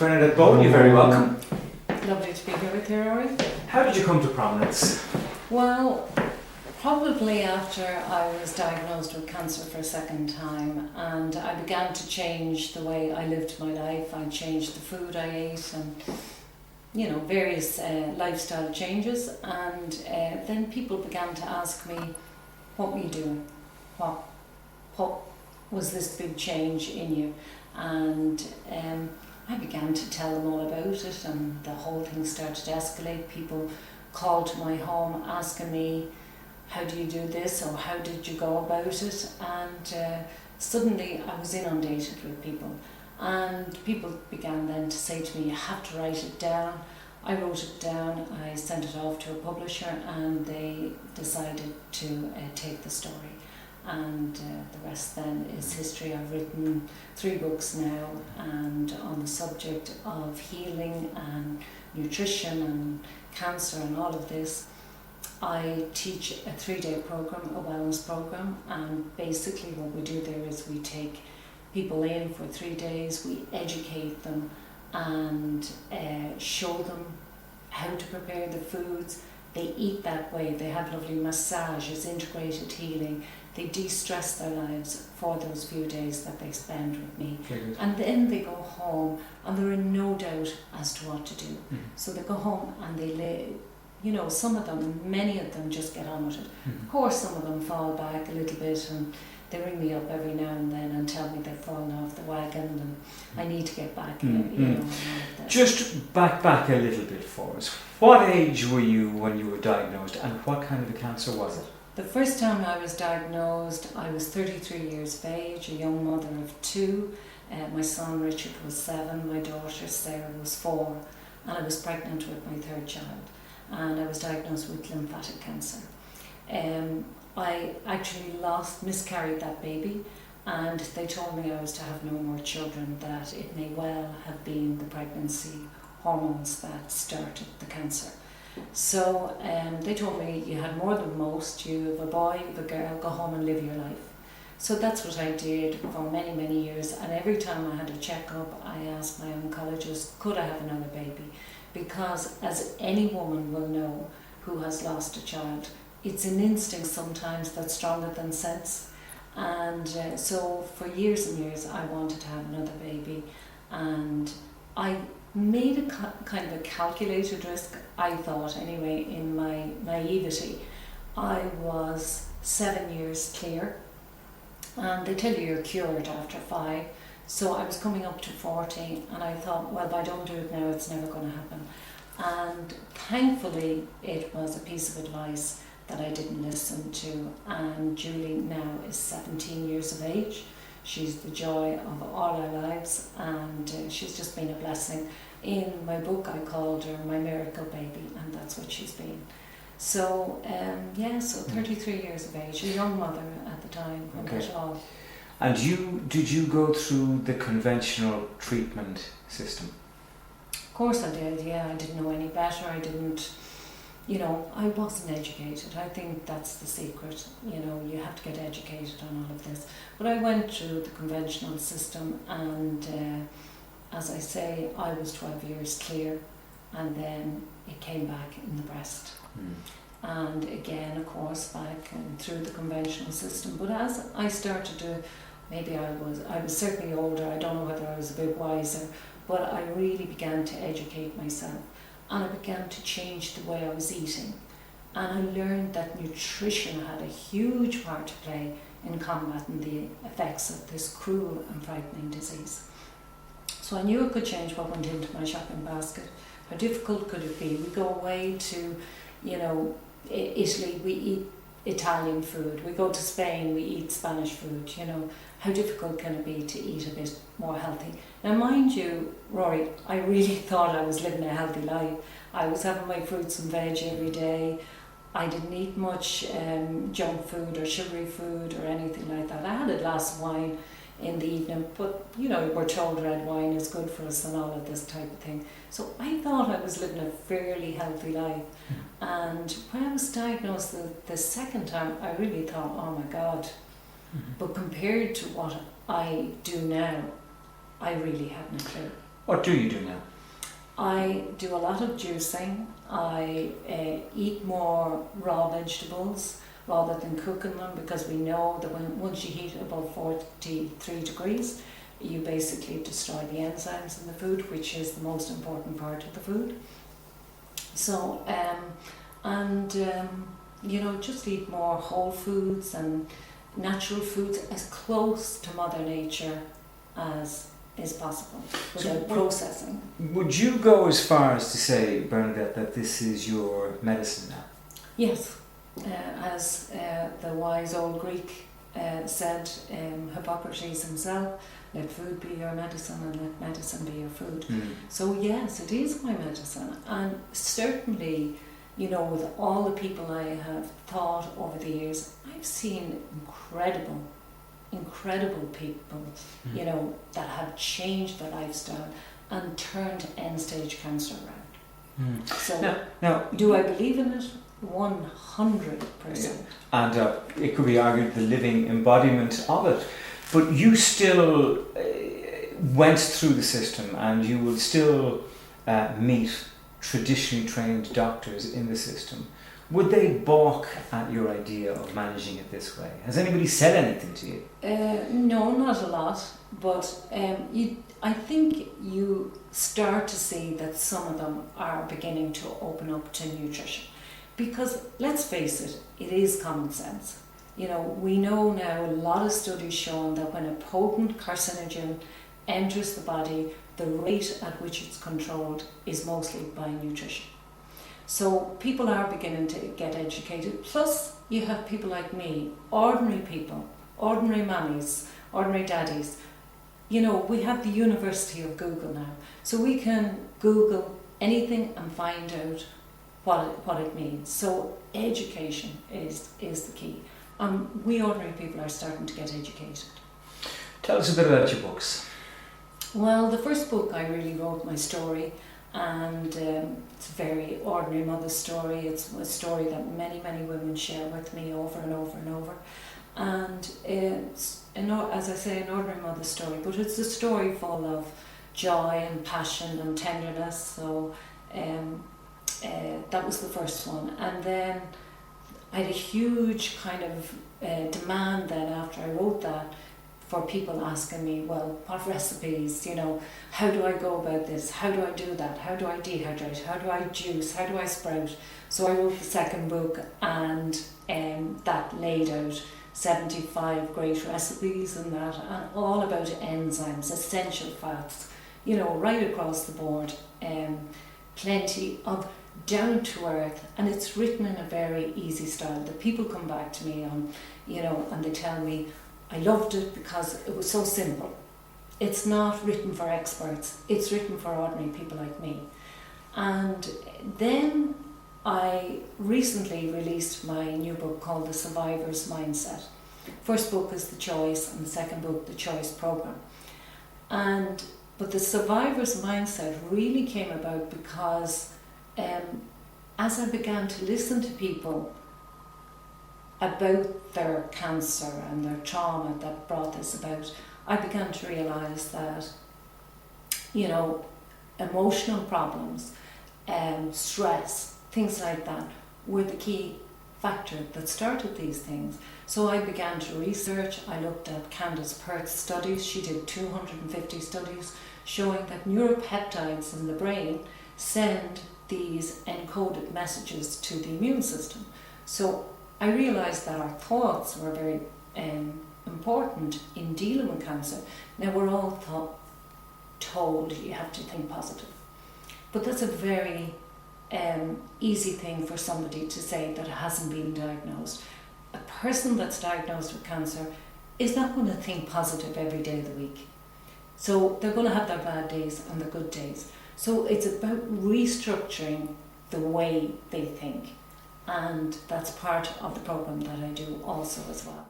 Bernadette Bohan, you're very welcome. Lovely to be here with you, Rory. How did you come to prominence? Well, probably after I was diagnosed with cancer for a second time, and I began to change the way I lived my life. I changed the food I ate and, various lifestyle changes. And then people began to ask me, what were you doing? What was this big change in you? And I began to tell them all about it, and the whole thing started to escalate. People called to my home asking me, how do you do this, or how did you go about it? And suddenly I was inundated with people, and people began then to say to me, you have to write it down. I wrote it down, I sent it off to a publisher, and they decided to take the story. And the rest then is history. I've written 3 books now, and on the subject of healing and nutrition and cancer and all of this. I teach a 3-day program, a wellness program, and basically what we do there is we take people in for 3 days, we educate them and show them how to prepare the foods. They eat that way, they have lovely massages, integrated healing. They de-stress their lives for those few days that they spend with me. And then they go home and they're in no doubt as to what to do. So they go home and they live, some of them, many of them just get on with it. Of course, some of them fall back a little bit, and they ring me up every now and then and tell me they've fallen off the wagon and I need to get back, and all of that. Just back a little bit for us. What age were you when you were diagnosed, and what kind of a cancer was it? The first time I was diagnosed, I was 33 years of age, a young mother of 2. My son Richard was 7, my daughter Sarah was 4, and I was pregnant with my 3rd child. And I was diagnosed with lymphatic cancer. I actually miscarried that baby, and they told me I was to have no more children, that it may well have been the pregnancy hormones that started the cancer. So they told me, you had more than most, you have a boy, you have a girl, go home and live your life. So that's what I did for many, many years, and every time I had a checkup, I asked my oncologist, could I have another baby? Because as any woman will know who has lost a child, it's an instinct sometimes that's stronger than sense. And so for years and years I wanted to have another baby, and I made a kind of a calculated risk, I thought anyway, in my naivety. I was 7 years clear, and they tell you you're cured after 5. So I was coming up to 40, and I thought, well, if I don't do it now, it's never going to happen. And thankfully, it was a piece of advice that I didn't listen to. And Julie now is 17 years of age. She's the joy of all our lives, and she's just been a blessing. In my book, I called her my miracle baby, and that's what she's been. So, 33 years of age, a young mother at the time, and that all. And did you go through the conventional treatment system? Of course I did, yeah. I didn't know any better. I didn't, I wasn't educated. I think that's the secret. You have to get educated on all of this. But I went through the conventional system, and as I say, I was 12 years clear, and then it came back in the breast. And again, of course, back and through the conventional system. But as I started to, maybe I was certainly older, I don't know whether I was a bit wiser, but I really began to educate myself, and I began to change the way I was eating. And I learned that nutrition had a huge part to play in combating the effects of this cruel and frightening disease. So I knew I could change what went into my shopping basket. How difficult could it be? We go away to, Italy, we eat Italian food. We go to Spain, we eat Spanish food. How difficult can it be to eat a bit more healthy? Now, mind you, Rory, I really thought I was living a healthy life. I was having my fruits and veg every day. I didn't eat much junk food or sugary food or anything like that. I had a glass of wine in the evening, but we're told red wine is good for us and all of this type of thing. So I thought I was living a fairly healthy life. And when I was diagnosed the second time, I really thought, oh my God. But compared to what I do now, I really hadn't a clue. What do you do now? I do a lot of juicing. I eat more raw vegetables rather than cooking them, because we know that once you heat above 43 degrees, you basically destroy the enzymes in the food, which is the most important part of the food. So, just eat more whole foods and natural foods, as close to Mother Nature as is possible, without processing. Would you go as far as to say, Bernadette, that this is your medicine now? Yes, as the wise old Greek said, Hippocrates himself, let food be your medicine and let medicine be your food. So yes, it is my medicine, and certainly, with all the people I have taught over the years, I've seen incredible people, that have changed their lifestyle and turned end-stage cancer around. So now, do I believe in it? 100%. And it could be argued the living embodiment of it. But you still went through the system, and you will still meet traditionally trained doctors in the system. Would they balk at your idea of managing it this way? Has anybody said anything to you? No, not a lot. But I think you start to see that some of them are beginning to open up to nutrition. Because let's face it, it is common sense. We know now, a lot of studies showing that when a potent carcinogen enters the body, the rate at which it's controlled is mostly by nutrition. So people are beginning to get educated. Plus, you have people like me, ordinary people, ordinary mummies, ordinary daddies. We have the University of Google now. So we can Google anything and find out what it means. So education is the key. We ordinary people are starting to get educated. Tell us a bit about your books. Well, the first book I really wrote my story, and it's a very ordinary mother's story. It's a story that many women share with me over and over and over. And it's, as I say, an ordinary mother's story, but it's a story full of joy and passion and tenderness. So that was the first one. And then I had a huge kind of demand then after I wrote that, for people asking me, well, what recipes, how do I go about this? How do I do that? How do I dehydrate? How do I juice? How do I sprout? So I wrote the second book, and that laid out 75 great recipes and that, and all about enzymes, essential fats, right across the board. Plenty of down to earth, and it's written in a very easy style that people come back to me on, and they tell me, I loved it because it was so simple. It's not written for experts, it's written for ordinary people like me. And then I recently released my new book called The Survivor's Mindset. First book is The Choice, and the second book, The Choice Program. But The Survivor's Mindset really came about because as I began to listen to people about their cancer and their trauma that brought this about, I began to realise that, emotional problems, stress, things like that were the key factor that started these things. So I began to research. I looked at Candace Pert's studies. She did 250 studies showing that neuropeptides in the brain send these encoded messages to the immune system. So I realised that our thoughts were very important in dealing with cancer. Now, we're all told you have to think positive, but that's a very easy thing for somebody to say that hasn't been diagnosed. A person that's diagnosed with cancer is not going to think positive every day of the week. So they're going to have their bad days and their good days. So it's about restructuring the way they think. And that's part of the program that I do also as well.